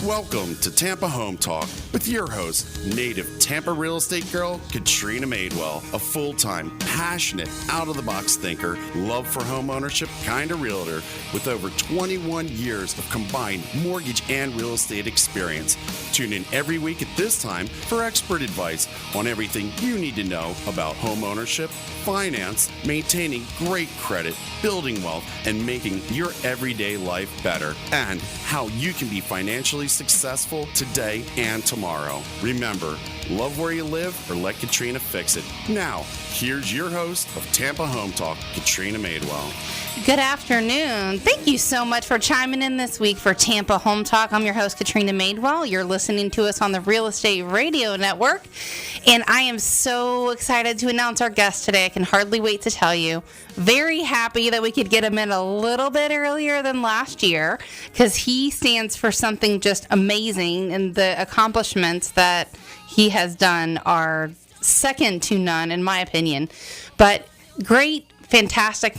Welcome to Tampa Home Talk with your host, native Tampa real estate girl, Katrina Madewell, a full-time, passionate, out-of-the-box thinker, love for home ownership kind of realtor with over 21 years of combined mortgage and real estate experience. Tune in every week at this time for expert advice on everything you need to know about home ownership, finance, maintaining great credit, building wealth, and making your everyday life better, and how you can be financially successful today and tomorrow. Remember, love where you live or let Katrina fix it. Now, here's your host of Tampa Home Talk, Katrina Madewell. Good afternoon. Thank you so much for chiming in this week for Tampa Home Talk. I'm your host, Katrina Madewell. You're listening to us on the Real Estate Radio Network, and I am so excited to announce our guest today. I can hardly wait to tell you. Very happy that we could get him in a little bit earlier than last year, because he stands for something just amazing, and the accomplishments that he has done are second to none, in my opinion. But great, fantastic.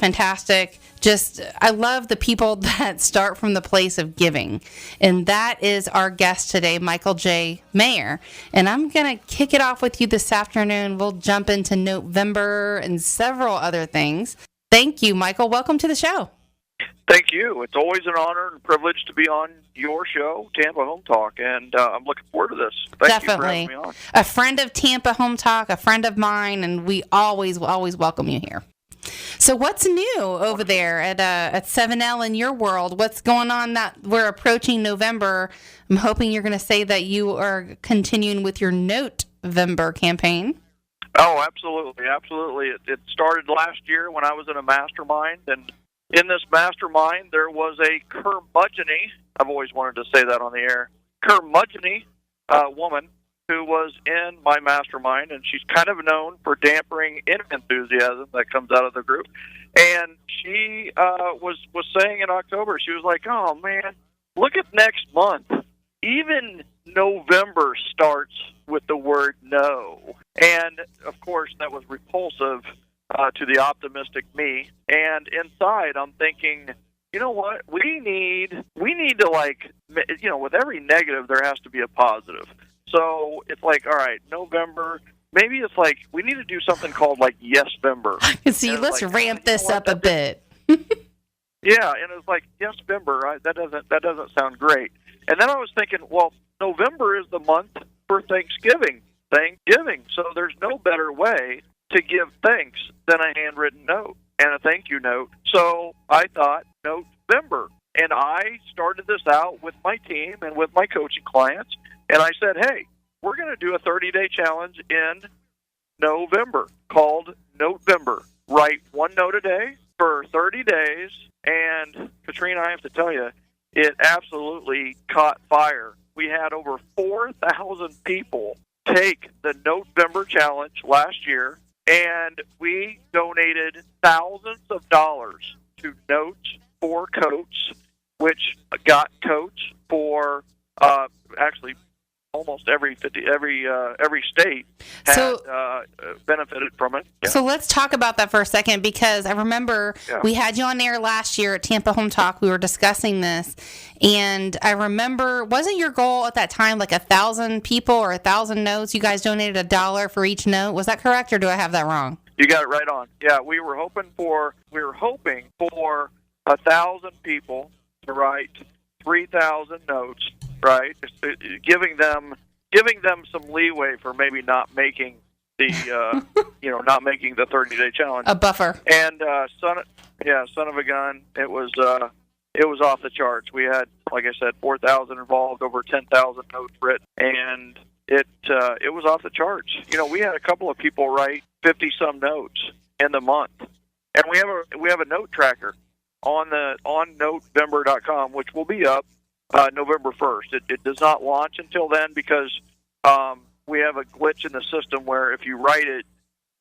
Just, I love the people that start from the place of giving. And that is our guest today, Michael J. Maher. And I'm going to kick it off with you this afternoon. We'll jump into Notevember and several other things. Thank you, Michael. Welcome to the show. Thank you. It's always an honor and privilege to be on your show, Tampa Home Talk, and I'm looking forward to this. Thank you for having me on. A friend of Tampa Home Talk, a friend of mine, and we always welcome you here. So what's new over there at 7L in your world? What's going on that we're approaching November? I'm hoping you're going to say that you are continuing with your Notevember campaign. Oh, absolutely. It started last year when I was in a mastermind, and in this mastermind there was a curmudgeon-y, I've always wanted to say that on the air, curmudgeon-y woman who was in my mastermind, and she's kind of known for dampening any enthusiasm that comes out of the group. And she was saying in October, she was like, oh, man, look at next month. Even November starts with the word no. And, of course, that was repulsive to the optimistic me. And inside, I'm thinking, you know what? We need to, like, you know, with every negative, there has to be a positive. So it's like, all right, November, maybe it's like we need to do something called like Yes-Vember. See, let's like, ramp this up a bit. Yeah, and it was like Yes-Vember, right? That doesn't sound great. And then I was thinking, well, November is the month for Thanksgiving. So there's no better way to give thanks than a handwritten note and a thank you note. So I thought Notevember. And I started this out with my team and with my coaching clients. And I said, hey, we're going to do a 30-day challenge in November called Notevember. Write one note a day for 30 days. And, Katrina, I have to tell you, it absolutely caught fire. We had over 4,000 people take the Notevember challenge last year, and we donated thousands of dollars to Notes for Coats, which got coats for actually almost every state had benefited from it. Yeah. So let's talk about that for a second, because I remember we had you on air last year at Tampa Home Talk. We were discussing this, and I remember, wasn't your goal at that time like 1,000 people or 1,000 notes? You guys donated $1 for each note. Was that correct, or do I have that wrong? You got it right on. Yeah, we were hoping for 1,000 people to write 3,000 notes, right? Giving them some leeway for maybe not making the not making the 30-day challenge. A buffer. And son of a gun, it was off the charts. We had, like I said, 4,000 involved, over 10,000 notes written, and it was off the charts. You know, we had a couple of people write 50-some notes in the month, and we have a note tracker on Notevember.com, which will be up November 1st. It does not launch until then because we have a glitch in the system where if you write it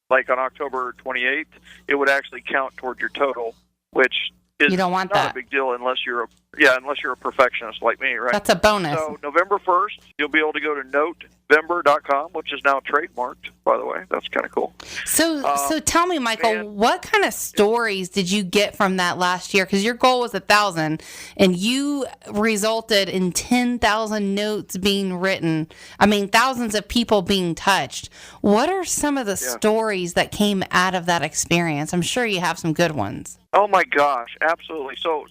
like on October 28th, it would actually count towards your total, which is you don't want not that. a big deal unless you're Yeah, unless you're a perfectionist like me, right? That's a bonus. So November 1st, you'll be able to go to Notevember.com, which is now trademarked, by the way. That's kind of cool. So tell me, Michael, what kind of stories did you get from that last year? Because your goal was 1,000, and you resulted in 10,000 notes being written. I mean, thousands of people being touched. What are some of the stories that came out of that experience? I'm sure you have some good ones. Oh my gosh, absolutely. So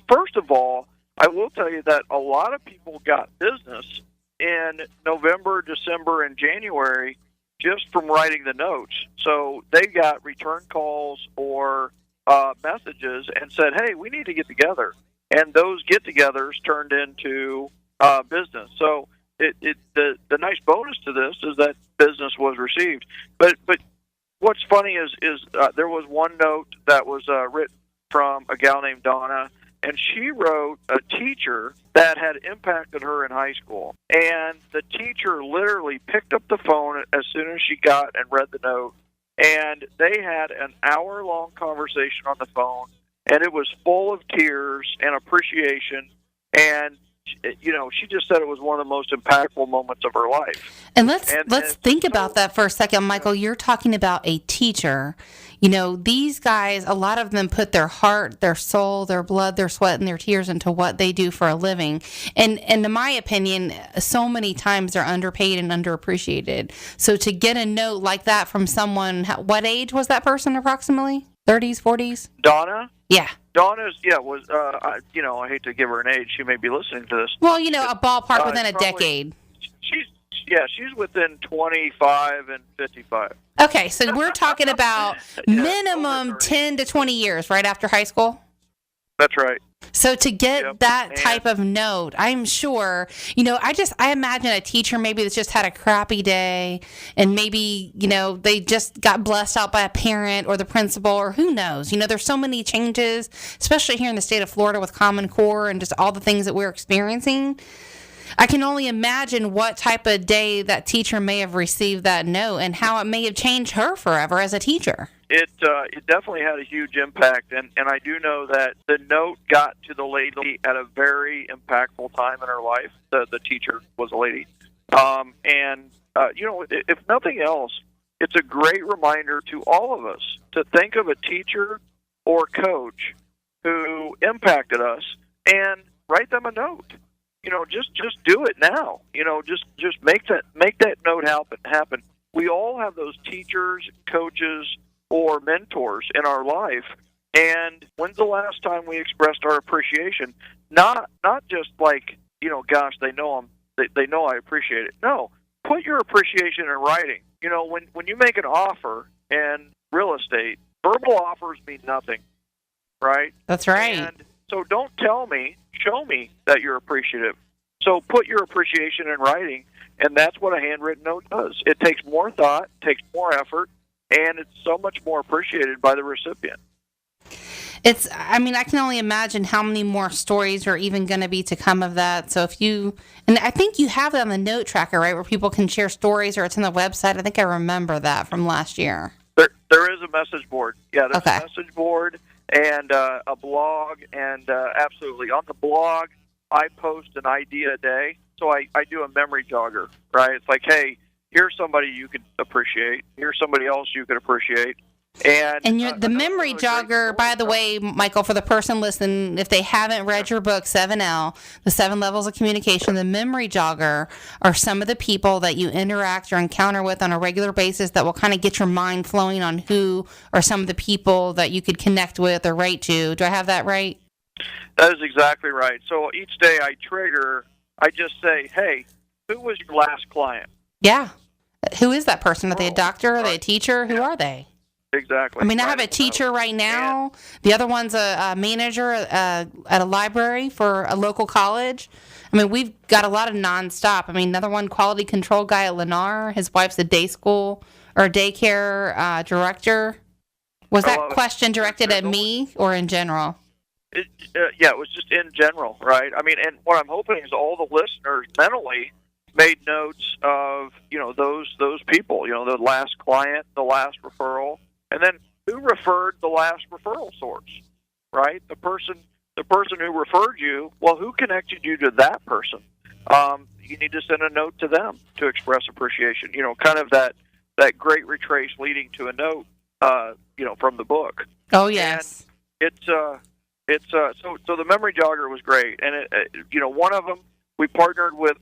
first of all, I will tell you that a lot of people got business in November, December, and January just from writing the notes. So they got return calls or messages and said, hey, we need to get together. And those get-togethers turned into business. So the nice bonus to this is that business was received. But what's funny is there was one note that was written from a gal named Donna, and she wrote a teacher that had impacted her in high school. And the teacher literally picked up the phone as soon as she got and read the note, and they had an hour-long conversation on the phone, and it was full of tears and appreciation, and she just said it was one of the most impactful moments of her life. And let's think about that for a second, Michael. You're talking about a teacher. These guys, a lot of them put their heart, their soul, their blood, their sweat, and their tears into what they do for a living. And in my opinion, so many times they're underpaid and underappreciated. So to get a note like that from someone, what age was that person approximately? 30s, 40s? Donna? Yeah. Donna's, was, I hate to give her an age. She may be listening to this. Well, a ballpark within a decade. She's within 25 and 55. Okay, so we're talking about minimum 10 to 20 years right after high school? That's right. So to get that type of note, I'm sure, I imagine a teacher maybe that's just had a crappy day and maybe, they just got blessed out by a parent or the principal or who knows. There's so many changes, especially here in the state of Florida with Common Core and just all the things that we're experiencing. I can only imagine what type of day that teacher may have received that note and how it may have changed her forever as a teacher. It definitely had a huge impact, and I do know that the note got to the lady at a very impactful time in her life. The teacher was a lady. If nothing else, it's a great reminder to all of us to think of a teacher or coach who impacted us and write them a note. Just do it now. Just make that note happen. We all have those teachers, coaches, or mentors in our life. And when's the last time we expressed our appreciation? Not just like, gosh, they know I appreciate it. No, put your appreciation in writing. When you make an offer in real estate, verbal offers mean nothing, right? That's right. And so don't tell me, show me that you're appreciative. So put your appreciation in writing, and that's what a handwritten note does. It takes more thought, takes more effort, and it's so much more appreciated by the recipient. I can only imagine how many more stories are even going to be to come of that. So and I think you have it on the note tracker, right, where people can share stories, or it's on the website. I think I remember that from last year. There is a message board. Yeah, there's a message board and a blog, and absolutely. On the blog, I post an idea a day. So I do a memory jogger, right? It's like, hey, here's somebody you could appreciate. Here's somebody else you could appreciate. And the memory jogger, by the way, Michael, for the person listening, if they haven't read your book, 7L, the 7 Levels of Communication, the memory jogger are some of the people that you interact or encounter with on a regular basis that will kind of get your mind flowing on who are some of the people that you could connect with or write to. Do I have that right? That is exactly right. So each day I just say, hey, who was your last client? Yeah. Who is that person? Are they a doctor? Are they a teacher? Who are they? Exactly. I have a teacher right now. The other one's a manager at a library for a local college. We've got a lot of nonstop. Another one, quality control guy at Lennar. His wife's a day school or a daycare director. Was that question directed at me or in general? It was just in general, right? And what I'm hoping is all the listeners mentally made notes of, those people, the last client, the last referral, and then who referred the last referral source, right? The person the person who referred you, well, who connected you to that person? You need to send a note to them to express appreciation. Kind of that great retrace leading to a note, from the book. Oh, yes. And so the memory jogger was great, and one of them we partnered with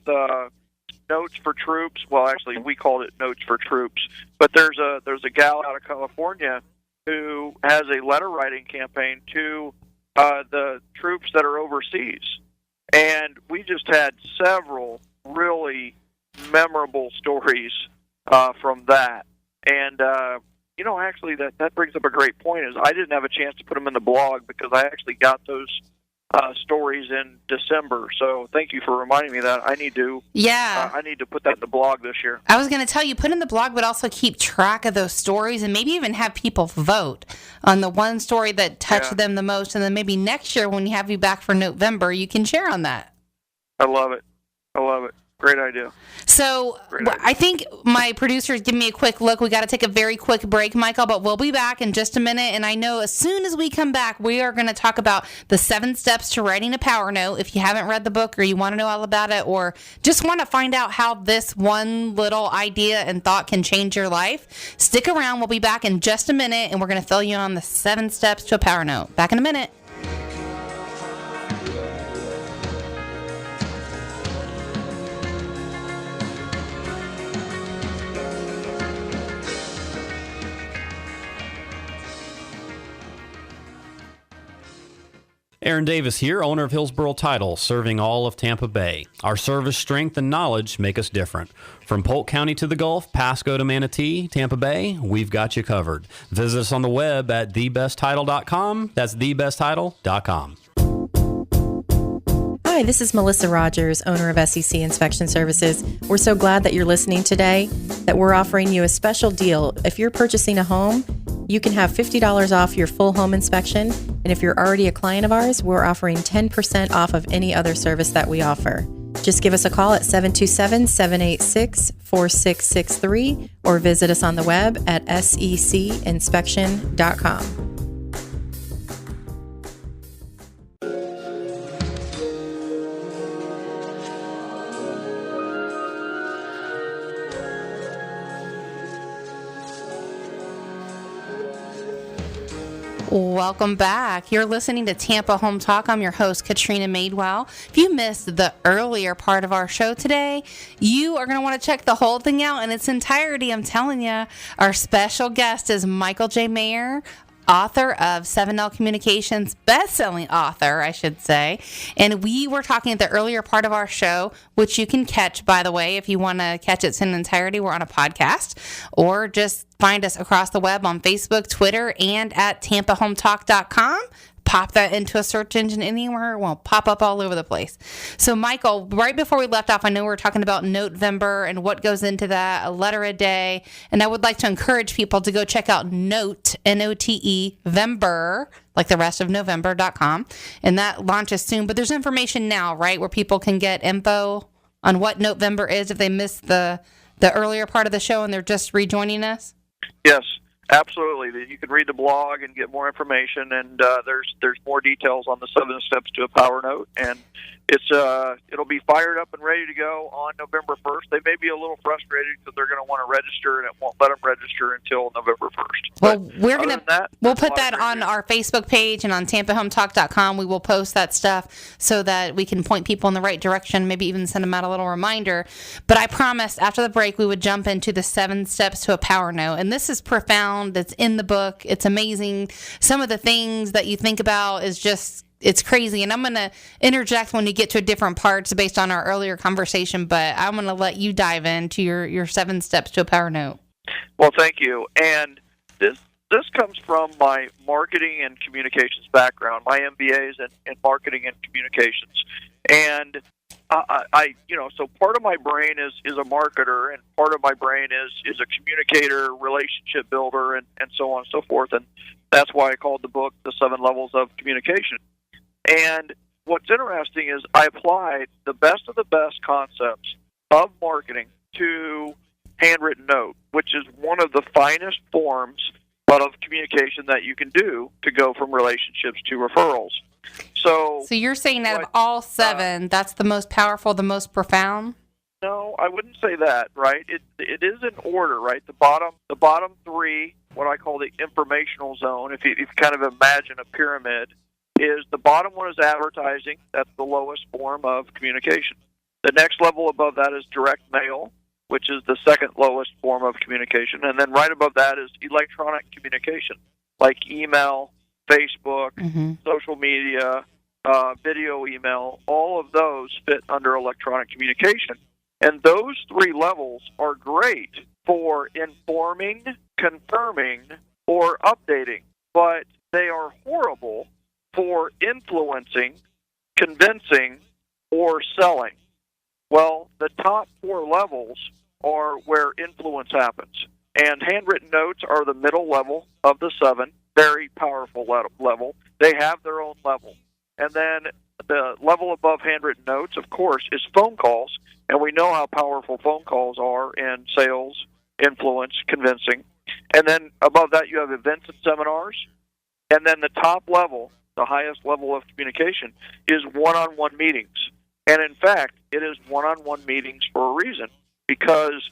Notes for Troops. Well, actually, we called it Notes for Troops, but there's a gal out of California who has a letter writing campaign to the troops that are overseas, and we just had several really memorable stories from that. And actually, that brings up a great point. Is I didn't have a chance to put them in the blog because I actually got those stories in December. So thank you for reminding me that I need to. Yeah. I need to put that in the blog this year. I was going to tell you, put in the blog, but also keep track of those stories and maybe even have people vote on the one story that touched them the most. And then maybe next year when you have you back for Notevember, you can share on that. I love it. Great idea. So I think my producers give me a quick look. We got to take a very quick break, Michael, but we'll be back in just a minute. And I know as soon as we come back, we are going to talk about the 7 steps to writing a power note. If you haven't read the book or you want to know all about it or just want to find out how this one little idea and thought can change your life, stick around. We'll be back in just a minute, and we're going to fill you on the 7 steps to a power note. Back in a minute. Aaron Davis here, owner of Hillsborough Title, serving all of Tampa Bay. Our service, strength, and knowledge make us different. From Polk County to the Gulf, Pasco to Manatee, Tampa Bay, we've got you covered. Visit us on the web at thebesttitle.com. That's thebesttitle.com. Hi, this is Melissa Rogers, owner of SEC Inspection Services. We're so glad that you're listening today, that we're offering you a special deal. If you're purchasing a home, you can have $50 off your full home inspection. And if you're already a client of ours, we're offering 10% off of any other service that we offer. Just give us a call at 727-786-4663 or visit us on the web at secinspection.com. Welcome back. You're listening to Tampa Home Talk. I'm your host, Katrina Madewell. If you missed the earlier part of our show today, you are going to want to check the whole thing out in its entirety. I'm telling you, our special guest is Michael J. Maher, author of 7L Communications, best-selling author, I should say. And we were talking at the earlier part of our show, which you can catch, by the way, if you want to catch it in entirety. We're on a podcast, or just find us across the web on Facebook, Twitter, and at tampahometalk.com. Pop that into a search engine anywhere, it won't pop up all over the place. So, Michael, right before we left off, I know we were talking about Notevember and what goes into that, a letter a day. And I would like to encourage people to go check out Note, N-O-T-E, Vember, like the rest of November.com. And that launches soon. But there's information now, right, where people can get info on what Notevember is if they missed the earlier part of the show and they're just rejoining us? Yes. Absolutely. You can read the blog and get more information, and there's more details on the 7 steps to a power note, and it'll be fired up and ready to go on November 1st. They may be a little frustrated because they're going to want to register, and it won't let them register until November 1st. Well, we'll put that on our Facebook page and on tampahometalk.com. We will post that stuff so that we can point people in the right direction, maybe even send them out a little reminder. But I promised after the break we would jump into the 7 steps to a power note, and this is profound. It's in the book. It's amazing. Some of the things that you think about is just, it's crazy. And I'm going to interject when you get to different parts based on our earlier conversation, but I'm going to let you dive into your 7 steps to a power note. Well, thank you. And this comes from my marketing and communications background. My MBA is in marketing and communications. And so part of my brain is a marketer, and part of my brain is a communicator, relationship builder, and so on and so forth. And that's why I called the book The 7 Levels of Communication. And what's interesting is I applied the best of the best concepts of marketing to handwritten note, which is one of the finest forms of communication that you can do to go from relationships to referrals. So you're saying out of all 7, that's the most powerful, the most profound? No, I wouldn't say that, right? It is in order, right? The bottom 3, what I call the informational zone, if you kind of imagine a pyramid, is the bottom one is advertising. That's the lowest form of communication. The next level above that is direct mail, which is the second lowest form of communication. And then right above that is electronic communication, like email, Facebook, social media, video email. All of those fit under electronic communication. And those 3 levels are great for informing, confirming, or updating, but they are horrible for influencing, convincing, or selling. Well, the top 4 levels are where influence happens. And handwritten notes are the middle level of the 7, very powerful level. They have their own level. And then the level above handwritten notes, of course, is phone calls. And we know how powerful phone calls are in sales, influence, convincing. And then above that, you have events and seminars. And then the top level, the highest level of communication, is one-on-one meetings. And in fact, it is one-on-one meetings for a reason, because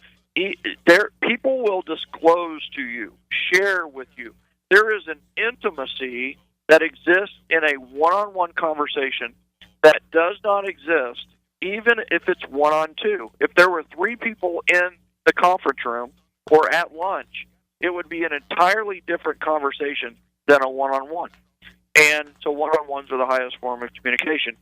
people will disclose to you, share with you. There is an intimacy that exists in a one-on-one conversation that does not exist even if it's 1-on-2. If there were 3 people in the conference room or at lunch, it would be an entirely different conversation than a one-on-one. And so one-on-ones are the highest form of communication.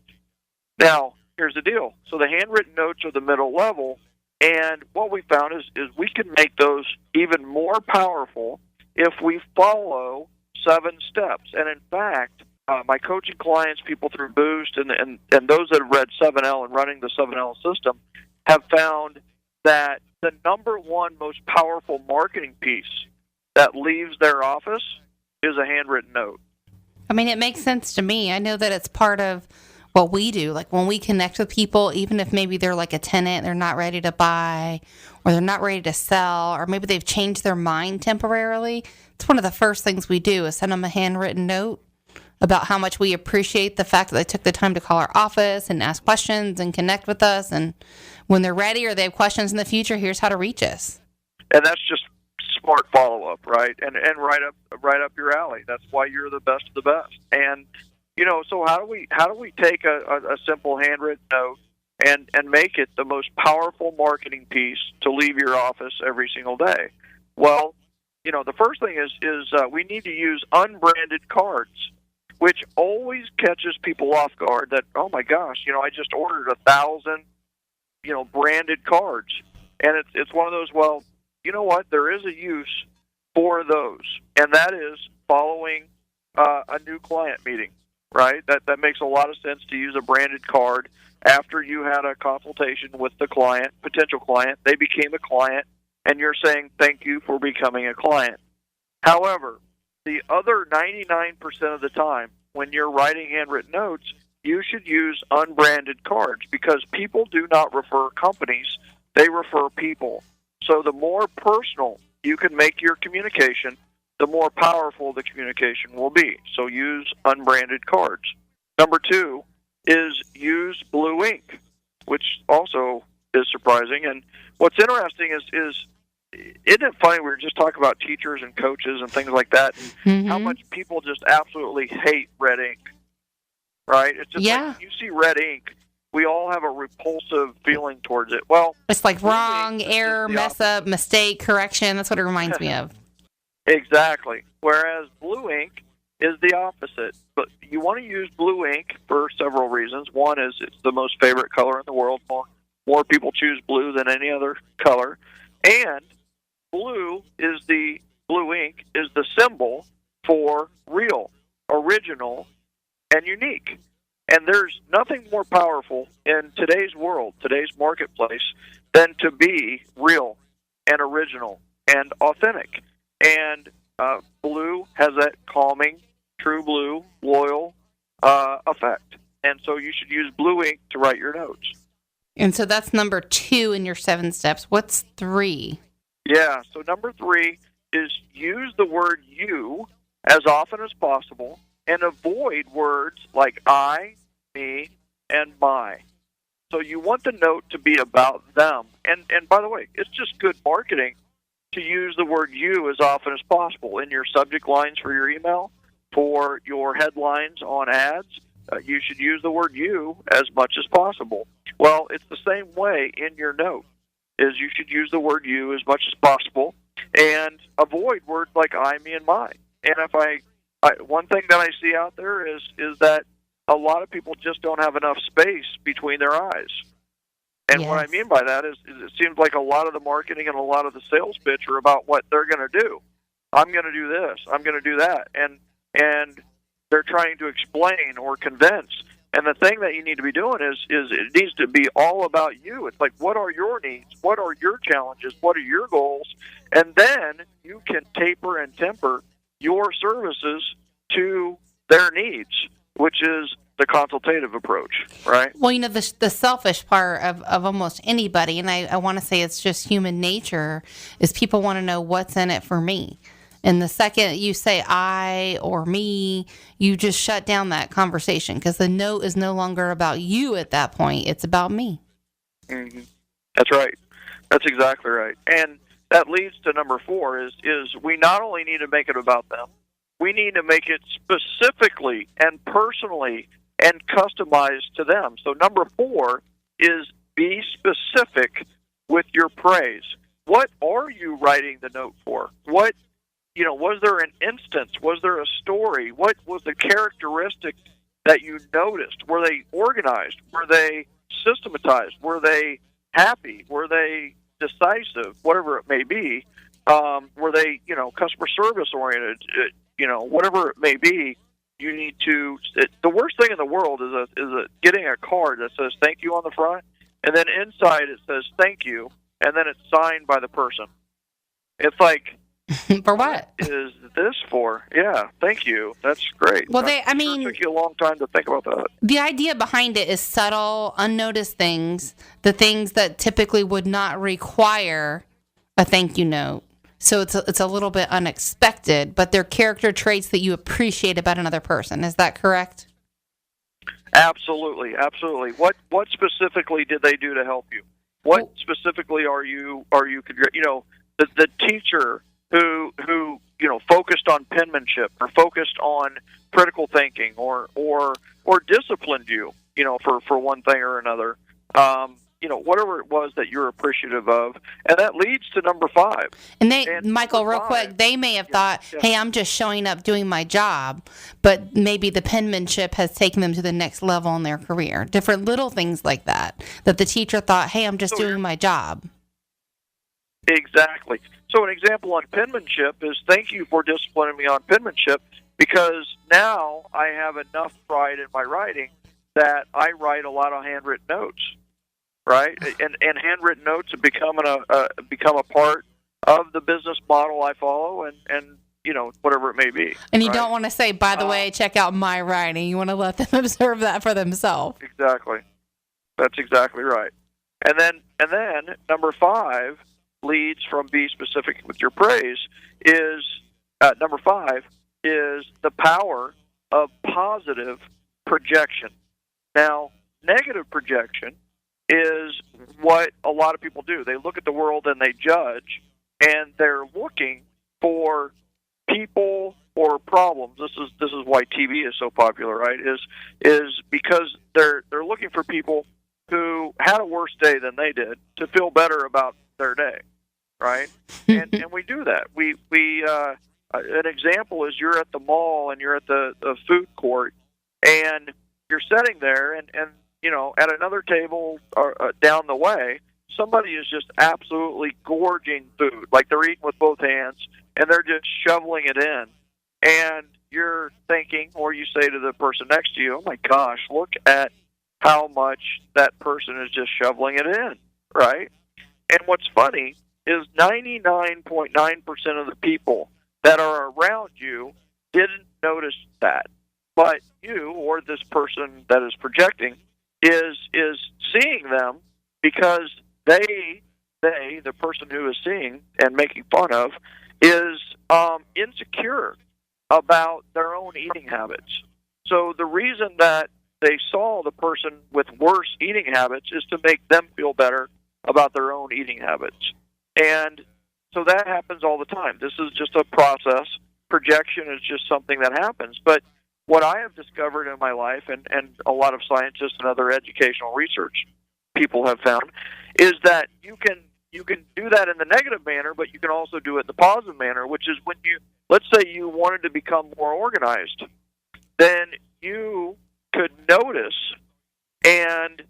Now, here's the deal. So the handwritten notes are the middle level, and what we found is we can make those even more powerful if we follow 7 steps. And in fact, my coaching clients, people through Boost, and those that have read 7L and running the 7L system have found that the number 1 most powerful marketing piece that leaves their office is a handwritten note. I mean, it makes sense to me. I know that it's part of what we do. Like when we connect with people, even if maybe they're like a tenant, they're not ready to buy, or they're not ready to sell, or maybe they've changed their mind temporarily, it's one of the first things we do is send them a handwritten note about how much we appreciate the fact that they took the time to call our office and ask questions and connect with us. And when they're ready or they have questions in the future, here's how to reach us. And that's just smart follow-up, right? And right up your alley. That's why you're the best of the best. And so how do we take a simple handwritten note and make it the most powerful marketing piece to leave your office every single day? Well, the first thing is we need to use unbranded cards, which always catches people off guard that, oh my gosh, I just ordered 1,000, branded cards. And it's one of those, well, you know what, there is a use for those, and that is following a new client meeting, right? That makes a lot of sense to use a branded card after you had a consultation with the client, potential client. They became a client, and you're saying thank you for becoming a client. However, the other 99% of the time, when you're writing handwritten notes, you should use unbranded cards, because people do not refer companies, they refer people. So the more personal you can make your communication, the more powerful the communication will be. So use unbranded cards. Number 2 is use blue ink, which also is surprising. And what's interesting is isn't it funny, we were just talking about teachers and coaches and things like that, and how much people just absolutely hate red ink, right? It's just like when you see red ink, we all have a repulsive feeling towards it. Well, it's like wrong, error, mess up, mistake, correction. That's what it reminds me of. Exactly. Whereas blue ink is the opposite. But you want to use blue ink for several reasons. One is it's the most favorite color in the world. More people choose blue than any other color. And blue ink is the symbol for real, original, and unique. And there's nothing more powerful in today's world, today's marketplace, than to be real and original and authentic. And blue has that calming, true blue, loyal effect. And so you should use blue ink to write your notes. And so that's number 2 in your 7 steps. What's 3? Yeah, so number 3 is use the word you as often as possible and avoid words like I, me, and my. So you want the note to be about them. And by the way, it's just good marketing to use the word you as often as possible in your subject lines for your email, for your headlines on ads. You should use the word you as much as possible. Well, it's the same way in your note, is you should use the word you as much as possible and avoid words like I, me, and my. And if one thing that I see out there is that a lot of people just don't have enough space between their eyes. And Yes. what I mean by that is it seems like a lot of the marketing and a lot of the sales pitch are about what they're going to do. I'm going to do this. I'm going to do that. And they're trying to explain or convince. And the thing that you need to be doing is it needs to be all about you. It's like, what are your needs? What are your challenges? What are your goals? And then you can taper and temper your services to their needs, which is the consultative approach, right? Well, the selfish part of almost anybody, and I want to say it's just human nature, is people want to know what's in it for me. And the second you say I or me, you just shut down that conversation because the note is no longer about you at that point. It's about me. Mm-hmm. That's right. That's exactly right. And that leads to number 4 is we not only need to make it about them, we need to make it specifically and personally and customized to them. So number 4 is be specific with your praise. What are you writing the note for? Was there an instance? Was there a story? What was the characteristic that you noticed? Were they organized? Were they systematized? Were they happy? Were they decisive? Whatever it may be. Were they, customer service oriented? Whatever it may be. You need to. The worst thing in the world is getting a card that says "thank you" on the front, and then inside it says "thank you," and then it's signed by the person. It's like, For what? is this for? Yeah, thank you. That's great. Well, It took you a long time to think about that. The idea behind it is subtle, unnoticed things, the things that typically would not require a thank you note. So it's a little bit unexpected, but they're character traits that you appreciate about another person. Is that correct? Absolutely. What specifically did they do to help you? What specifically are you the teacher who focused on penmanship or focused on critical thinking or disciplined you, for one thing or another. Whatever it was that you're appreciative of. And that leads to number 5. And Michael, real quick, they may have thought, hey, I'm just showing up doing my job, but maybe the penmanship has taken them to the next level in their career. Different little things like that the teacher thought, hey, I'm just doing my job. Exactly. So an example on penmanship is thank you for disciplining me on penmanship, because now I have enough pride in my writing that I write a lot of handwritten notes. Right, and handwritten notes have become a part of the business model I follow, and whatever it may be. And you don't want to say, by the way, check out my writing. You want to let them observe that for themselves. Exactly, that's exactly right. And then number 5 leads from be specific with your praise. Is number 5 is the power of positive projection. Now, negative projection is what a lot of people do. They look at the world and they judge, and they're looking for people or problems. This is why TV is so popular, right? Is because they're looking for people who had a worse day than they did to feel better about their day, right? and we do that. We an example is you're at the mall and you're at the food court, and you're sitting there and at another table down the way, somebody is just absolutely gorging food. Like they're eating with both hands, and they're just shoveling it in. And you're thinking, or you say to the person next to you, oh my gosh, look at how much that person is just shoveling it in, right? And what's funny is 99.9% of the people that are around you didn't notice that. But you, or this person that is projecting, is seeing them because they, the person who is seeing and making fun of, is insecure. about their own eating habits. So the reason that they saw the person with worse eating habits is to make them feel better about their own eating habits. And so that happens all the time. This is just a process. Projection is just something that happens. But what I have discovered in my life, and a lot of scientists and other educational research people have found, is that you can do that in the negative manner, but you can also do it in the positive manner, which is when let's say you wanted to become more organized, then you could notice and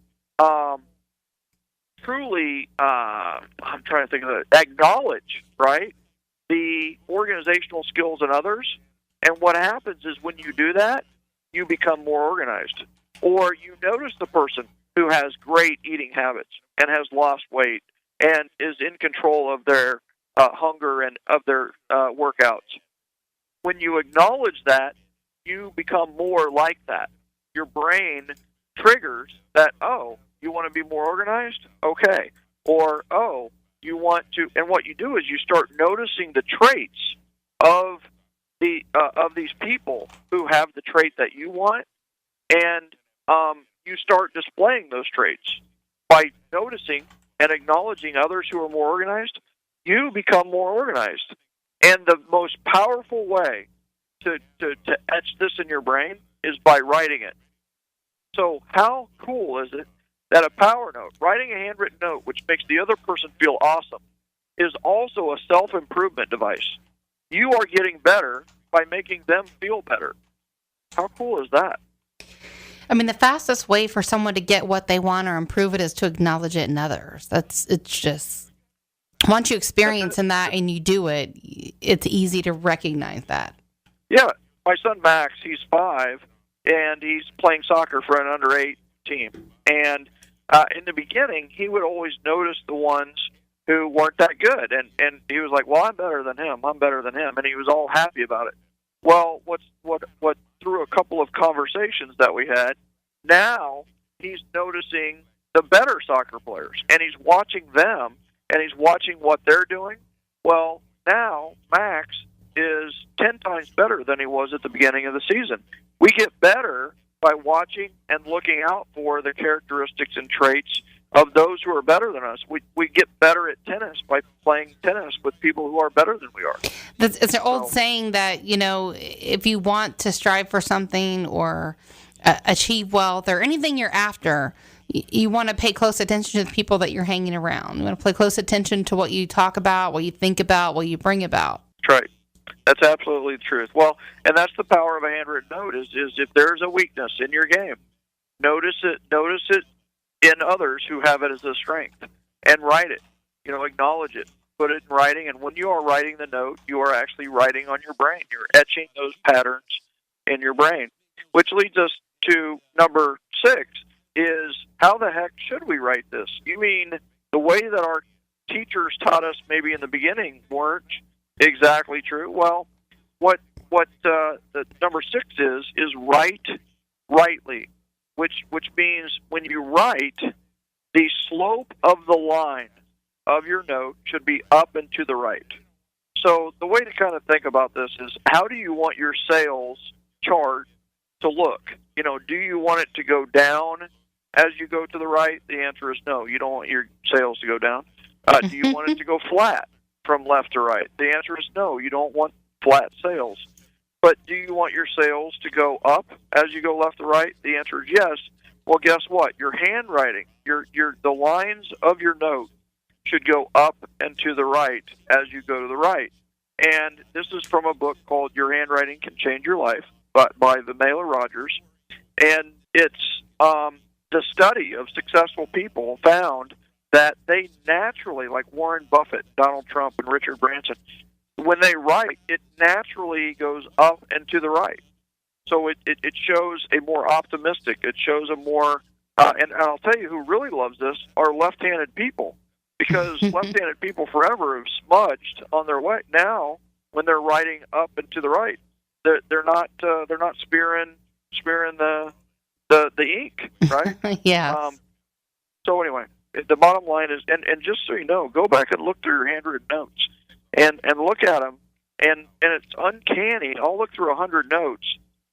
truly, I'm trying to think of it, acknowledge, right, the organizational skills in others. And what happens is when you do that, you become more organized. Or you notice the person who has great eating habits and has lost weight and is in control of their hunger and of their workouts. When you acknowledge that, you become more like that. Your brain triggers that, oh, you want to be more organized? Okay. Or, oh, you want to, and what you do is you start noticing the traits of these people who have the trait that you want, and you start displaying those traits. By noticing and acknowledging others who are more organized, you become more organized. And the most powerful way to etch this in your brain is by writing it. So how cool is it that a power note, writing a handwritten note, which makes the other person feel awesome, is also a self-improvement device? You are getting better by making them feel better. How cool is that? I mean, the fastest way for someone to get what they want or improve it is to acknowledge it in others. It's just, once you experience in that and you do it, it's easy to recognize that. Yeah. My son Max, he's 5, and he's playing soccer for an under-8 team. And in the beginning, he would always notice the ones who weren't that good. And he was like, well, I'm better than him. And he was all happy about it. Well, what through a couple of conversations that we had, now he's noticing the better soccer players, and he's watching them, and he's watching what they're doing. Well, now Max is 10 times better than he was at the beginning of the season. We get better by watching and looking out for the characteristics and traits of those who are better than us. We get better at tennis by playing tennis with people who are better than we are. It's an old saying that, if you want to strive for something or achieve wealth or anything you're after, you want to pay close attention to the people that you're hanging around. You want to pay close attention to what you talk about, what you think about, what you bring about. That's right. That's absolutely the truth. Well, and that's the power of a handwritten note is if there's a weakness in your game, notice it in others who have it as a strength, and write it. Acknowledge it. Put it in writing, and when you are writing the note, you are actually writing on your brain. You're etching those patterns in your brain, which leads us to number 6, is how the heck should we write this? You mean the way that our teachers taught us maybe in the beginning weren't exactly true? Well, what the number 6 is write rightly, which means when you write, the slope of the line of your note should be up and to the right. So the way to kind of think about this is, how do you want your sales chart to look? Do you want it to go down as you go to the right? The answer is no. You don't want your sales to go down. Do you want it to go flat from left to right? The answer is no. You don't want flat sales. But do you want your sales to go up as you go left to right? The answer is yes. Well, guess what? Your handwriting, the lines of your note should go up and to the right as you go to the right. And this is from a book called Your Handwriting Can Change Your Life by the Mailer Rogers. And it's the study of successful people found that they naturally, like Warren Buffett, Donald Trump, and Richard Branson, when they write, it naturally goes up and to the right. So it shows a more optimistic, it shows a more, and I'll tell you who really loves this, are left-handed people. Because left-handed people forever have smudged on their way. Now, when they're writing up and to the right, they're not smearing the ink, right? Yeah. So anyway, the bottom line is, and just so you know, go back and look through your handwritten notes and look at them and it's uncanny. I'll look through 100 notes,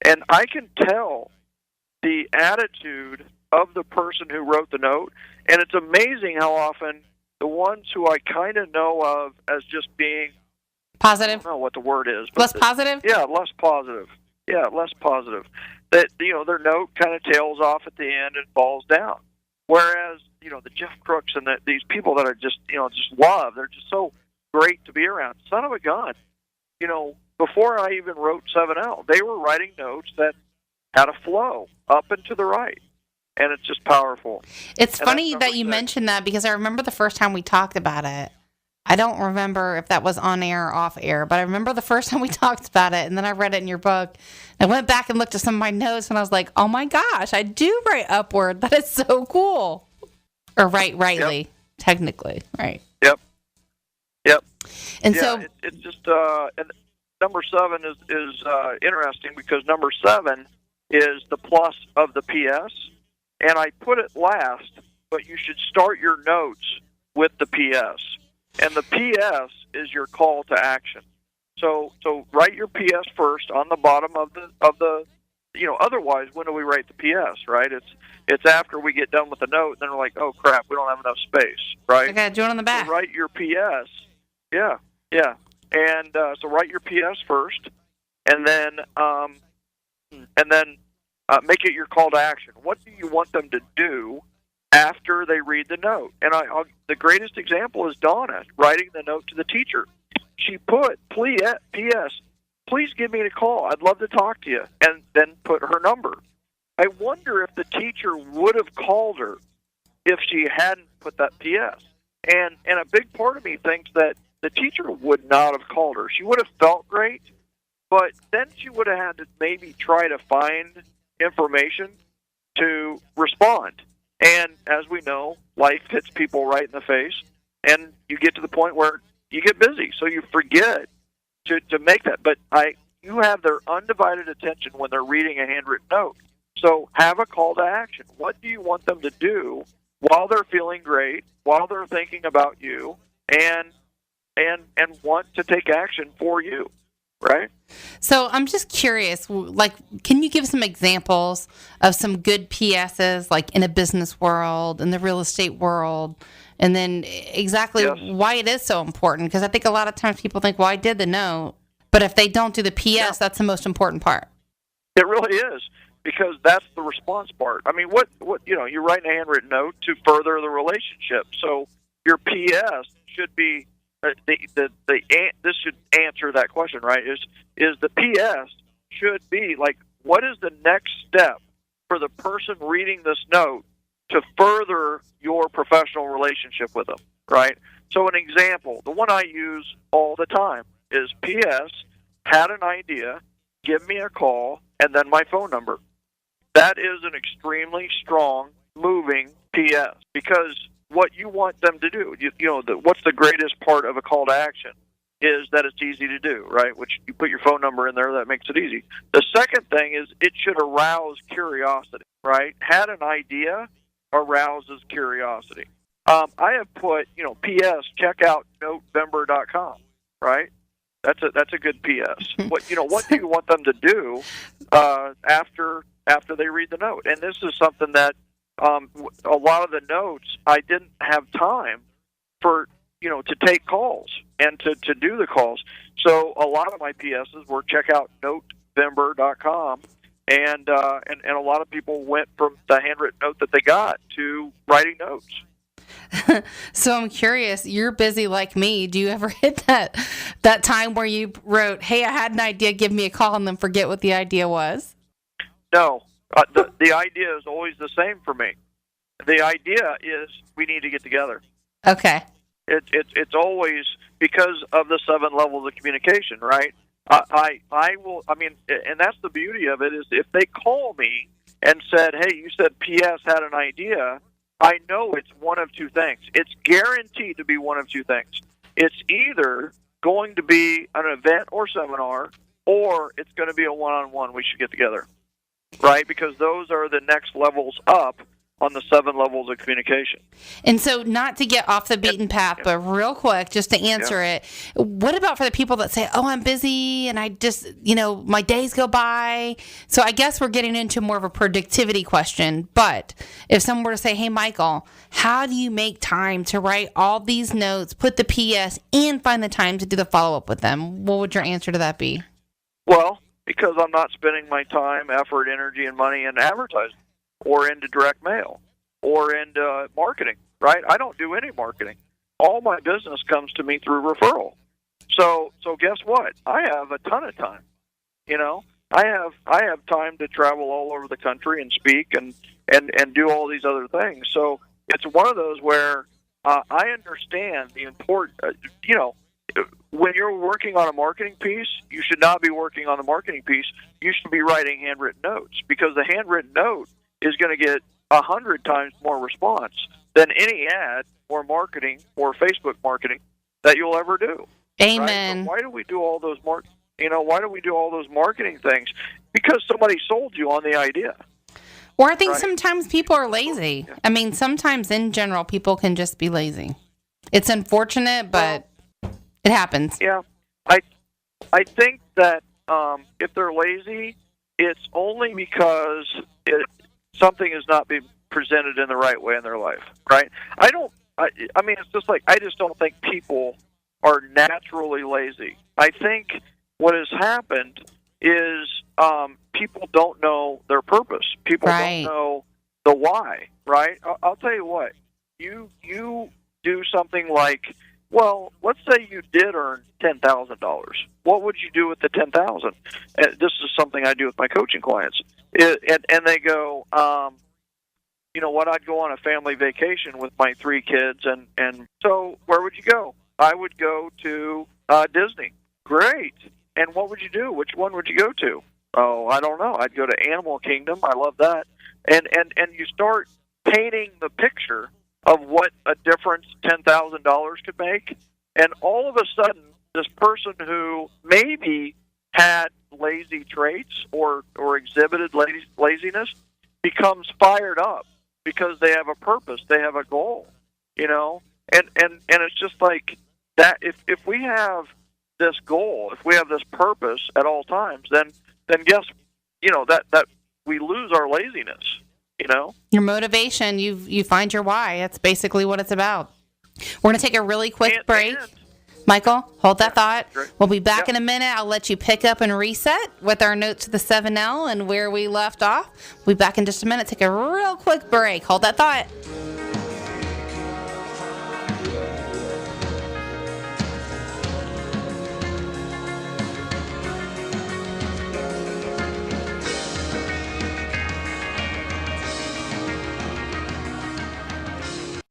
and I can tell the attitude of the person who wrote the note, and it's amazing how often the ones who I kind of know of as just being positive. I don't know what the word is. But Less positive? Yeah, less positive. Yeah, less positive. That, their note kind of tails off at the end and falls down. Whereas, the Jeff Crooks and these people that are just love, they're just so great to be around. Son of a gun. Before I even wrote 7L, they were writing notes that had a flow up and to the right. And it's just powerful. It's funny that you mentioned that, because I remember the first time we talked about it. I don't remember if that was on air or off air, but I remember the first time we talked about it, and then I read it in your book. I went back and looked at some of my notes, and I was like, oh my gosh, I do write upward. That is so cool. Or write rightly, yep. Technically, right. Yep. And yeah, so it's just, and number 7 is interesting, because number 7 is the plus of the PS. And I put it last, but you should start your notes with the PS. And the PS is your call to action. So write your PS first on the bottom of the otherwise, when do we write the PS, right? It's after we get done with the note, and then we're like, oh crap, we don't have enough space, right? I got to join on the back. So write your PS. Yeah. And so write your PS first, and then make it your call to action. What do you want them to do after they read the note? And the greatest example is Donna writing the note to the teacher. She put, P.S., please give me a call. I'd love to talk to you, and then put her number. I wonder if the teacher would have called her if she hadn't put that P.S. And a big part of me thinks that the teacher would not have called her. She would have felt great, but then she would have had to maybe try to find information to respond. And as we know, life hits people right in the face, and you get to the point where you get busy, so you forget to make that. But you have their undivided attention when they're reading a handwritten note. So have a call to action. What do you want them to do while they're feeling great, while they're thinking about you, and want to take action for you, right? So I'm just curious, can you give some examples of some good PSs, like in a business world, in the real estate world, and then exactly why it is so important? Because I think a lot of times people think, well, I did the note, but if they don't do the PS, that's the most important part. It really is, because that's the response part. I mean, what you're writing a handwritten note to further the relationship. So your PS should be this should answer that question, right? Is the PS should be like, what is the next step for the person reading this note to further your professional relationship with them, right? So an example, the one I use all the time is PS, had an idea, give me a call, and then my phone number. That is an extremely strong, moving PS, because what you want them to do, what's the greatest part of a call to action is that it's easy to do, right? Which you put your phone number in there, that makes it easy. The second thing is it should arouse curiosity, right? Had an idea arouses curiosity. I have put, PS, check out Notevember.com, right? That's a good PS. What do you want them to do after they read the note? And this is something that a lot of the notes I didn't have time for, to take calls and to do the calls. So a lot of my PSs were check out Notevember.com, and a lot of people went from the handwritten note that they got to writing notes. So I'm curious, you're busy like me. Do you ever hit that time where you wrote, hey, I had an idea, give me a call, and then forget what the idea was? No. The idea is always the same for me. The idea is we need to get together. Okay. It's always because of the 7 levels of communication, right? I will. I mean, and that's the beauty of it, is if they call me and said, "Hey, you said PS had an idea," I know it's one of two things. It's guaranteed to be one of two things. It's either going to be an event or seminar, or it's going to be a one-on-one. We should get together. Right, because those are the next levels up on the 7 levels of communication. And so, not to get off the beaten path, but real quick, just to answer it, what about for the people that say, oh, I'm busy and I just, my days go by? So I guess we're getting into more of a productivity question. But if someone were to say, hey, Michael, how do you make time to write all these notes, put the PS, and find the time to do the follow-up with them? What would your answer to that be? Well, because I'm not spending my time, effort, energy, and money in advertising or into direct mail or into marketing, right? I don't do any marketing. All my business comes to me through referral. So guess what? I have a ton of time. I have time to travel all over the country and speak and do all these other things. So it's one of those where I understand the important, when you're working on a marketing piece, you should not be working on the marketing piece. You should be writing handwritten notes, because the handwritten note is going to get 100 times more response than any ad or marketing or Facebook marketing that you'll ever do. Amen. Right? So why do we do all those why do we do all those marketing things? Because somebody sold you on the idea. Or I think sometimes people are lazy. I mean, sometimes in general, people can just be lazy. It's unfortunate, but it happens. Yeah. I think that if they're lazy, it's only because something is not being presented in the right way in their life, right? I mean, it's just like, I just don't think people are naturally lazy. I think what has happened is people don't know their purpose. People don't know the why, right? I'll tell you what. You do something like, well, let's say you did earn $10,000. What would you do with the $10,000? This is something I do with my coaching clients. And they go, you know what, I'd go on a family vacation with my 3 kids, and so where would you go? I would go to Disney. Great. And what would you do? Which one would you go to? Oh, I don't know. I'd go to Animal Kingdom. I love that. And you start painting the picture of what a difference $10,000 could make, and all of a sudden, this person who maybe had lazy traits or exhibited laziness becomes fired up because they have a purpose, they have a goal, and it's just like that. If we have this goal, if we have this purpose at all times, then guess that we lose our laziness. Your motivation, you find your why. That's basically what it's about. We're going to take a really quick break. Michael, hold that thought. Great. We'll be back in a minute. I'll let you pick up and reset with our notes to the 7L and where we left off. We'll be back in just a minute. Take a real quick break. Hold that thought.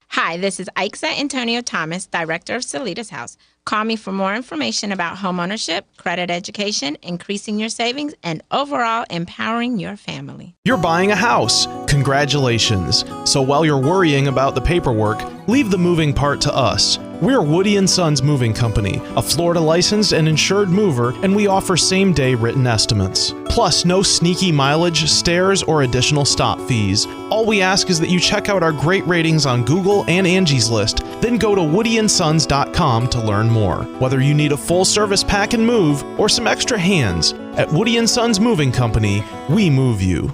Hi, this is Aixa Antonio Thomas, Director of Salitas House. Call me for more information about homeownership, credit education, increasing your savings, and overall empowering your family. You're buying a house. Congratulations. So while you're worrying about the paperwork, leave the moving part to us. We're Woody & Sons Moving Company, a Florida licensed and insured mover, and we offer same-day written estimates. Plus, no sneaky mileage, stairs, or additional stop fees. All we ask is that you check out our great ratings on Google and Angie's List, then go to woodyandsons.com to learn more. Whether you need a full-service pack and move or some extra hands, at Woody & Sons Moving Company, we move you.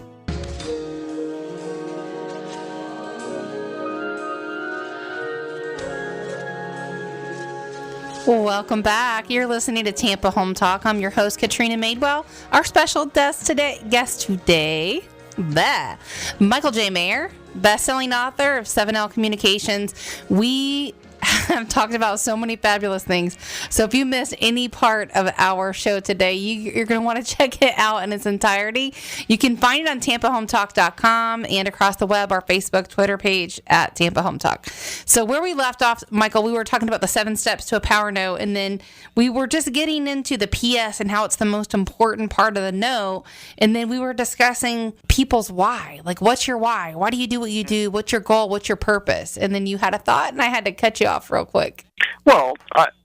Welcome back. You're listening to Tampa Home Talk. I'm your host, Katrina Madewell. Our special guest today, Michael J. Maher, best-selling author of 7L Communications. We have talked about so many fabulous things. So if you missed any part of our show today, you're going to want to check it out in its entirety. You can find it on TampaHomeTalk.com and across the web, our Facebook, Twitter page at Tampa Home Talk. So where we left off, Michael, we were talking about the 7 steps to a power note, and then we were just getting into the PS and how it's the most important part of the note. And then we were discussing people's why. Like, what's your why? Why do you do what you do? What's your goal? What's your purpose? And then you had a thought, and I had to cut you off real quick. Well,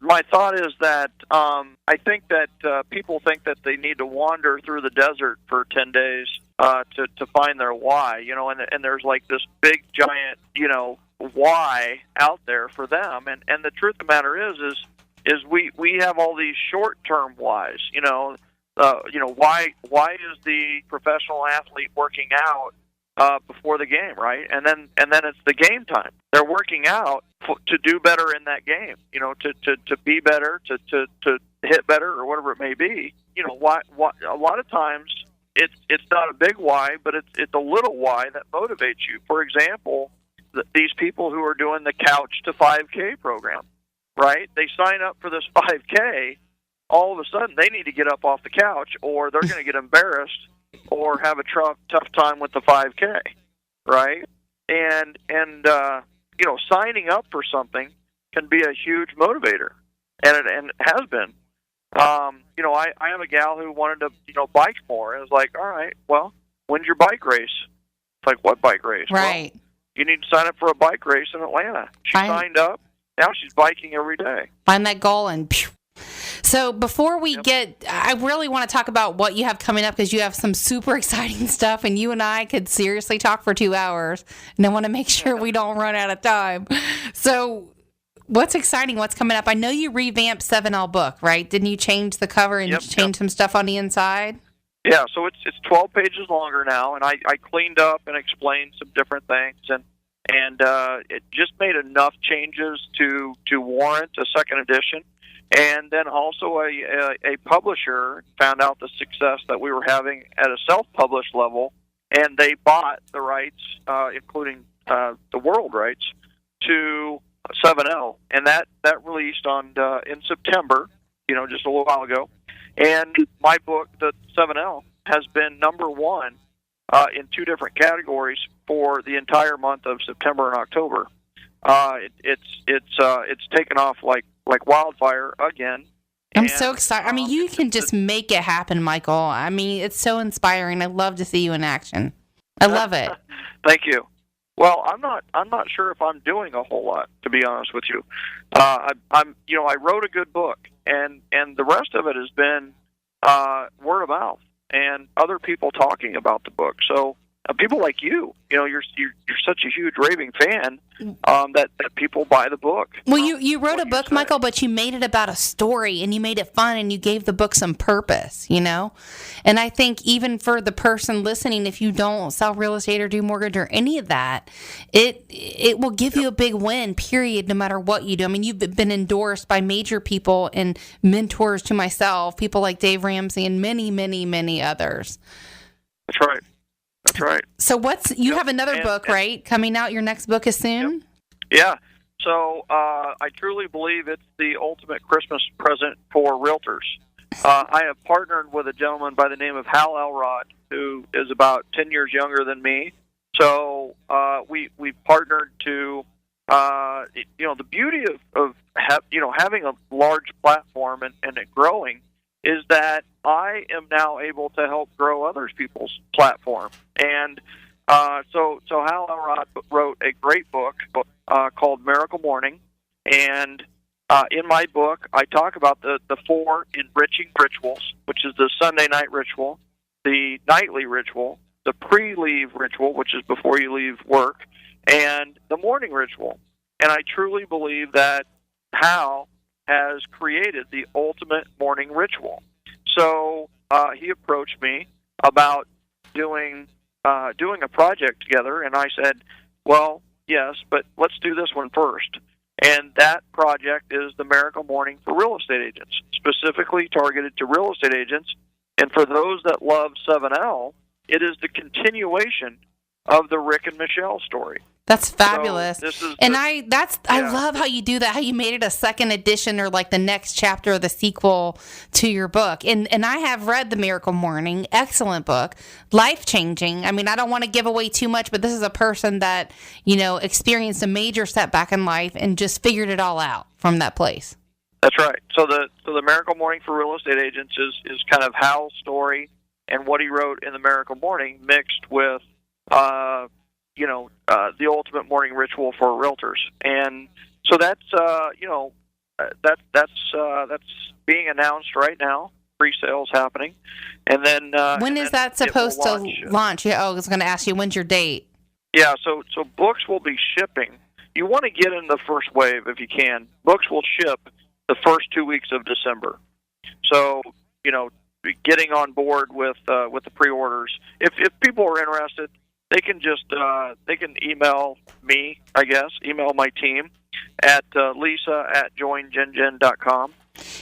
my thought is that I think that people think that they need to wander through the desert for 10 days to find their why, and there's like this big giant, why out there for them, and the truth of the matter is we have all these short-term whys, why is the professional athlete working out before the game, right? And then it's the game time. They're working out to do better in that game, to be better, to hit better, or whatever it may be. Why a lot of times it's not a big why, but it's a little why that motivates you. For example, these people who are doing the Couch to 5K program, right? They sign up for this 5K. All of a sudden, they need to get up off the couch, or they're going to get embarrassed, or have a tough time with the 5K, right? And signing up for something can be a huge motivator, and it has been. I have a gal who wanted to, bike more. And it's like, all right, well, when's your bike race? It's like, what bike race? Right. Well, you need to sign up for a bike race in Atlanta. She signed up. Now she's biking every day. Find that goal and pew. So before we I really want to talk about what you have coming up, because you have some super exciting stuff, and you and I could seriously talk for 2 hours, and I want to make sure we don't run out of time. So what's exciting? What's coming up? I know you revamped 7L book, right? Didn't you change the cover and change some stuff on the inside? Yeah, so it's 12 pages longer now, and I cleaned up and explained some different things, and it just made enough changes to warrant a second edition. And then also a publisher found out the success that we were having at a self-published level, and they bought the rights, including the world rights, to 7L, and that released in September, just a little while ago. And my book, the 7L, has been number one in 2 different categories for the entire month of September and October. It's taken off like wildfire again. I'm so excited. I mean, you can just make it happen, Michael. I mean, it's so inspiring. I love to see you in action. I love it. Thank you. Well, I'm not sure if I'm doing a whole lot, to be honest with you. I wrote a good book, and the rest of it has been word of mouth and other people talking about the book. So people like you're such a huge raving fan that people buy the book. Well, you wrote a book, Michael, but you made it about a story, and you made it fun, and you gave the book some purpose, And I think even for the person listening, if you don't sell real estate or do mortgage or any of that, it will give you a big win, period, no matter what you do. I mean, you've been endorsed by major people and mentors to myself, people like Dave Ramsey and many, many, many others. That's right. That's right. So you have another book, right? Coming out. Your next book is soon? Yeah. So I truly believe it's the ultimate Christmas present for realtors. I have partnered with a gentleman by the name of Hal Elrod, who is about 10 years younger than me. So we partnered to, the beauty of having a large platform and it growing is that I am now able to help grow other people's platform. And so Hal Elrod wrote a great book called Miracle Morning. And in my book, I talk about the 4 enriching rituals, which is the Sunday night ritual, the nightly ritual, the pre-leave ritual, which is before you leave work, and the morning ritual. And I truly believe that Hal has created the ultimate morning ritual. So he approached me about doing a project together, and I said, well, yes, but let's do this one first. And that project is the Miracle Morning for real estate agents, specifically targeted to real estate agents. And for those that love 7L, it is the continuation of the Rick and Michelle story. That's fabulous. So I love how you do that, how you made it a second edition or like the next chapter or the sequel to your book. And I have read The Miracle Morning. Excellent book. Life-changing. I mean, I don't want to give away too much, but this is a person that, experienced a major setback in life and just figured it all out from that place. That's right. So the Miracle Morning for real estate agents is kind of Hal's story and what he wrote in The Miracle Morning mixed with the ultimate morning ritual for realtors. And so that's being announced right now, pre-sales happening. And then when is that supposed to launch? Yeah, I was going to ask you, when's your date? Yeah, so books will be shipping. You want to get in the first wave if you can. Books will ship the first 2 weeks of December. So, getting on board with the pre-orders. If people are interested, they can just they can email me, I guess, email my team at lisa@joingengen.com.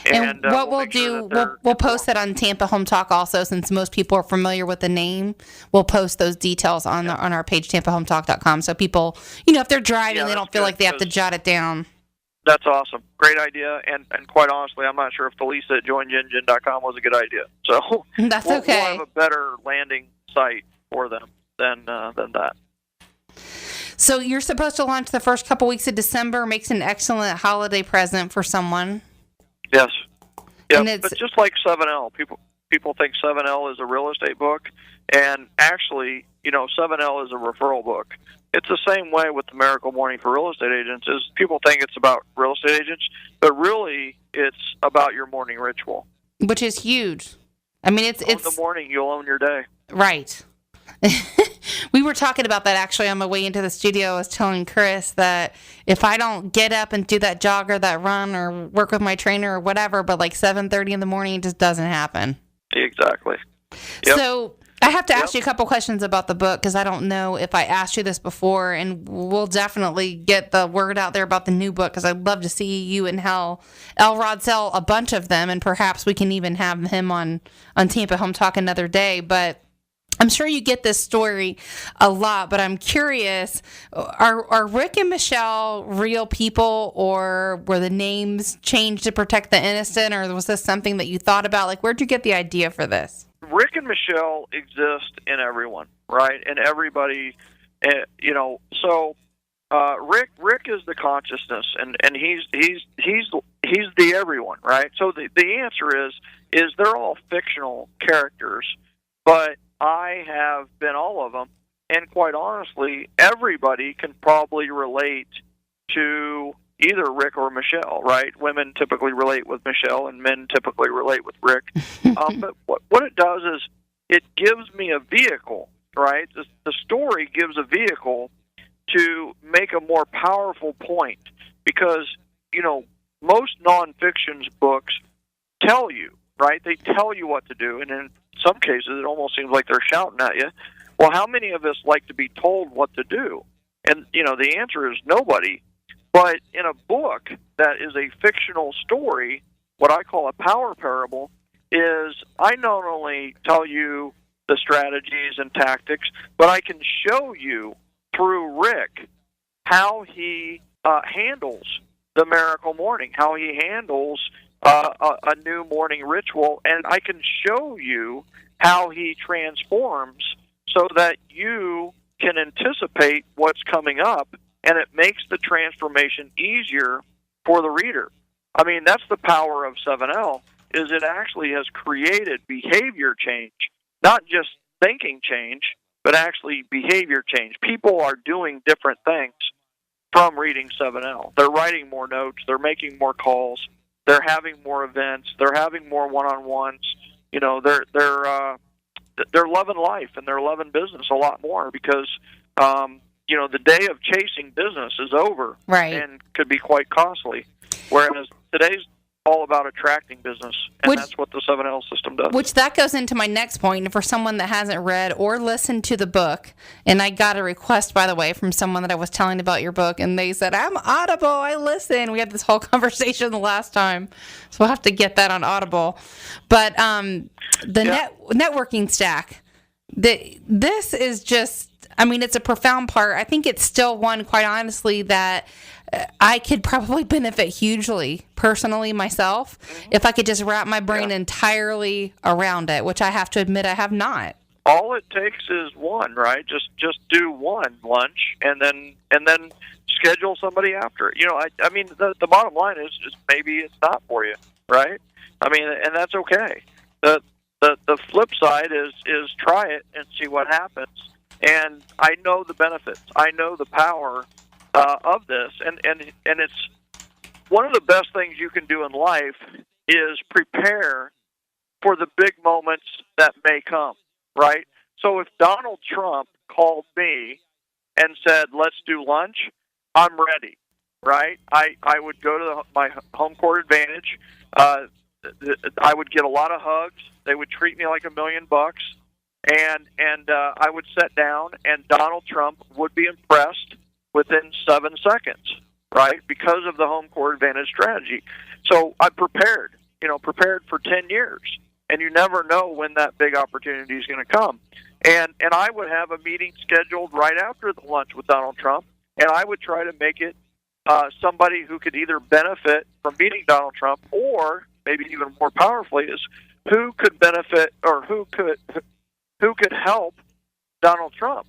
And what we'll do, we'll post that on Tampa Home Talk also, since most people are familiar with the name. We'll post those details on our page, tampahometalk.com, so people, if they're driving, they don't feel like they have to jot it down. That's awesome. Great idea. And quite honestly, I'm not sure if the Lisa@joingengen.com was a good idea. So that's okay. We'll have a better landing site for them than that. So you're supposed to launch the first couple weeks of December. Makes an excellent holiday present for someone. Yes. Yeah, but just like 7L, people think 7L is a real estate book, and actually, 7L is a referral book. It's the same way with the Miracle Morning for Real Estate Agents. Is people think it's about real estate agents, but really it's about your morning ritual, which is huge. I mean, it's in the morning you'll own your day. Right. We were talking about that actually on my way into the studio. I was telling Chris that if I don't get up and do that jog or that run or work with my trainer or whatever, but like 7:30 in the morning, it just doesn't happen. Exactly. Yep. So I have to ask you a couple questions about the book, because I don't know if I asked you this before, and we'll definitely get the word out there about the new book, because I'd love to see you and Elrod sell a bunch of them, and perhaps we can even have him on Tampa Home Talk another day. But I'm sure you get this story a lot, but I'm curious, are Rick and Michelle real people, or were the names changed to protect the innocent, or was this something that you thought about? Like, where'd you get the idea for this? Rick and Michelle exist in everyone, right? And everybody, so Rick is the consciousness, and he's the everyone, right? So the answer is they're all fictional characters, but I have been all of them, and quite honestly, everybody can probably relate to either Rick or Michelle, right? Women typically relate with Michelle, and men typically relate with Rick. But what it does is it gives me a vehicle, right? The story gives a vehicle to make a more powerful point, because, most nonfiction books tell you, right? They tell you what to do, and in some cases it almost seems like they're shouting at you. Well, how many of us like to be told what to do? And, the answer is nobody. But in a book that is a fictional story, what I call a power parable, is I not only tell you the strategies and tactics, but I can show you through Rick how he handles the miracle morning, how he handles a new morning ritual, and I can show you how he transforms so that you can anticipate what's coming up, and it makes the transformation easier for the reader. I mean, that's the power of 7L, is it actually has created behavior change, not just thinking change, but actually behavior change. People are doing different things from reading 7L. They're writing more notes, they're making more calls, they're having more events, they're having more one-on-ones. They're loving life and they're loving business a lot more, because the day of chasing business is over, right, and could be quite costly. Whereas today's all about attracting business, and that's what the 7L system does. Which that goes into my next point. For someone that hasn't read or listened to the book, and I got a request, by the way, from someone that I was telling about your book, and they said, I'm Audible, I listen. We had this whole conversation the last time, so we'll have to get that on Audible. But networking stack, this is just, it's a profound part. I think it's still one, quite honestly, that I could probably benefit hugely, personally, myself, if I could just wrap my brain entirely around it, which I have to admit I have not. All it takes is one, right? Just do one lunch, and then schedule somebody after it. The bottom line is maybe it's not for you, right? And that's okay. The flip side is try it and see what happens. And I know the benefits. I know the power of this, and it's one of the best things you can do in life is prepare for the big moments that may come, right? So if Donald Trump called me and said, let's do lunch, I'm ready, right? I would go to my home court advantage. I would get a lot of hugs. They would treat me like $1 million, and I would sit down, and Donald Trump would be impressed within 7 seconds, right? Because of the home court advantage strategy. So I'm prepared for 10 years, and you never know when that big opportunity is going to come. And I would have a meeting scheduled right after the lunch with Donald Trump, and I would try to make it somebody who could either benefit from meeting Donald Trump, or maybe even more powerfully is who could benefit or who could help Donald Trump,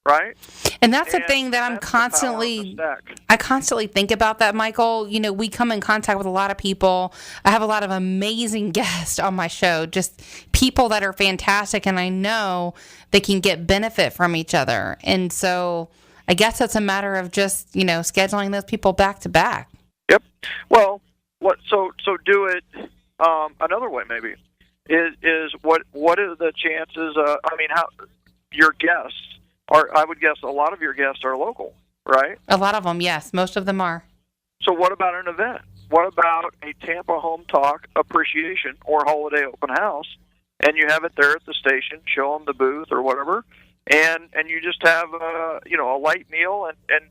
right? And that's the thing that I constantly think about that, Michael. You know, we come in contact with a lot of people. I have a lot of amazing guests on my show, just people that are fantastic, and I know they can get benefit from each other. And so I guess it's a matter of just, scheduling those people back to back. Yep. Well, so do it another way maybe. Is what are the chances? How your guests are? I would guess a lot of your guests are local, right? A lot of them, yes. Most of them are. So what about an event? What about a Tampa Home Talk appreciation or holiday open house? And you have it there at the station, show them the booth or whatever, and you just have a light meal and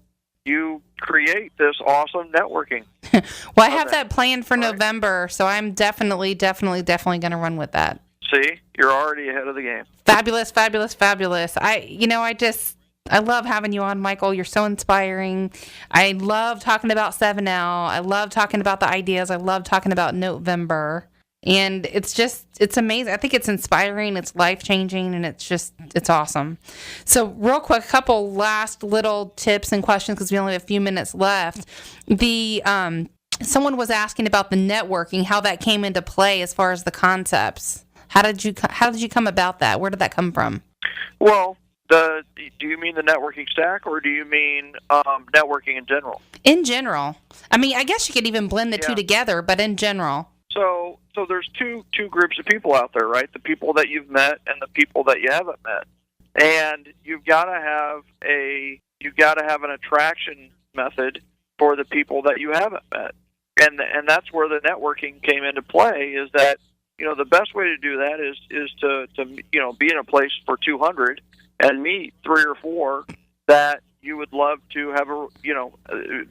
you create this awesome networking. Well, I have that planned for November, so I'm definitely going to run with that. See, you're already ahead of the game. Fabulous, fabulous, fabulous. I love having you on, Michael. You're so inspiring. I love talking about 7L. I love talking about the ideas. I love talking about Notevember. And it's amazing. I think it's inspiring, it's life-changing, and it's awesome. So real quick, a couple last little tips and questions because we only have a few minutes left. Someone was asking about the networking, how that came into play as far as the concepts. How did you come about that? Where did that come from? Well, do you mean the networking stack, or do you mean networking in general? In general. I guess you could even blend the two together, but in general. So there's two groups of people out there, right? The people that you've met and the people that you haven't met. And you've got to have an attraction method for the people that you haven't met. And that's where the networking came into play, is that, the best way to do that is to be in a place for 200 and meet 3 or 4 that you would love to have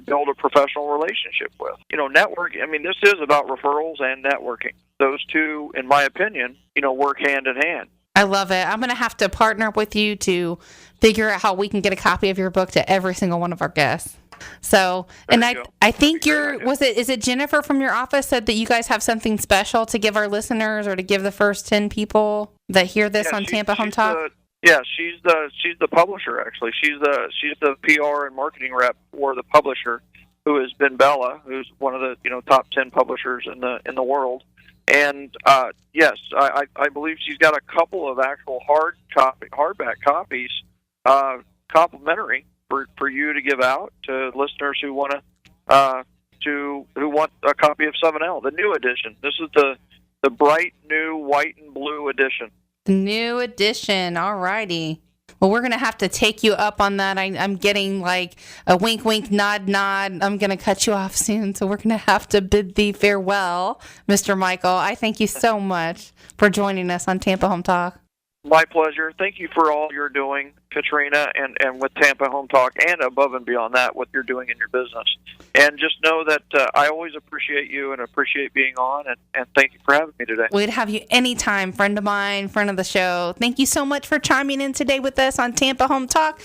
build a professional relationship with. Network, this is about referrals and networking. Those two, in my opinion, work hand in hand. I love it. I'm going to have to partner up with you to figure out how we can get a copy of your book to every single one of our guests. So, and I think is it Jennifer from your office said that you guys have something special to give our listeners or to give the first 10 people that hear this on Tampa Home Talk? She's the publisher, actually. She's the PR and marketing rep for the publisher, who has been Bella, who's one of the top 10 publishers in the world. And yes, I believe she's got a couple of actual hardback copies, complimentary for you to give out to listeners who want who want a copy of 7L, the new edition. This is the bright new white and blue edition. The new edition. All righty. Well, we're going to have to take you up on that. I'm getting like a wink, wink, nod, nod. I'm going to cut you off soon, so we're going to have to bid thee farewell, Mr. Michael. I thank you so much for joining us on Tampa Home Talk. My pleasure. Thank you for all you're doing, Katrina, and with Tampa Home Talk, and above and beyond that, what you're doing in your business. And just know that I always appreciate you and appreciate being on, and thank you for having me today. We'd have you anytime, friend of mine, friend of the show. Thank you so much for chiming in today with us on Tampa Home Talk.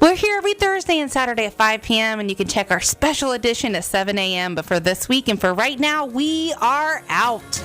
We're here every Thursday and Saturday at 5 p.m., and you can check our special edition at 7 a.m. But for this week and for right now, we are out.